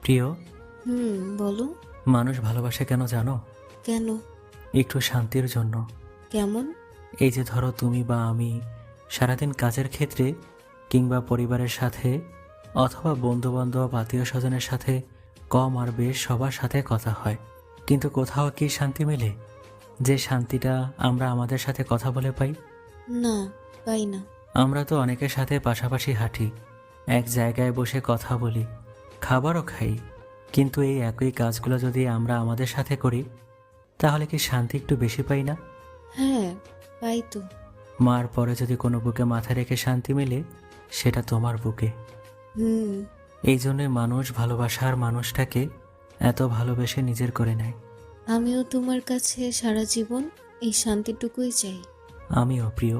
প্রিয়, বলো। মানুষ ভালোবাসে কেন জানো? কেন? একটু শান্তির জন্য। কেমন? এই যে ধরো তুমি বা আমি সারাদিন কাজের ক্ষেত্রে কিংবা পরিবারের সাথে অথবা বন্ধুবান্ধব আত্মীয় স্বজনের সাথে কম আর বেশ সবার সাথে কথা হয়, কিন্তু কোথাও কি শান্তি মেলে? যে শান্তিটা আমরা আমাদের সাথে কথা বলে পাই। না, পাই না। আমরা তো অনেকের সাথে পাশাপাশি হাঁটি, এক জায়গায় বসে কথা বলি, খাবারও খাই, কিন্তু এই একই কাজগুলো যদি আমরা আমাদের সাথে করি তাহলে কি শান্তি একটু বেশি পাই না? হ্যাঁ, পাই তো। মার পরে যদি কোনো বুকে মাথা রেখে শান্তি মেলে, সেটা তোমার বুকে। হুম। এই জন্যই মানুষ ভালোবাসার মানুষটাকে এত ভালোবেসে নিজের করে নেয়। আমিও তোমার কাছে সারা জীবন এই শান্তিটুকুই চাই। আমিও প্রিয়।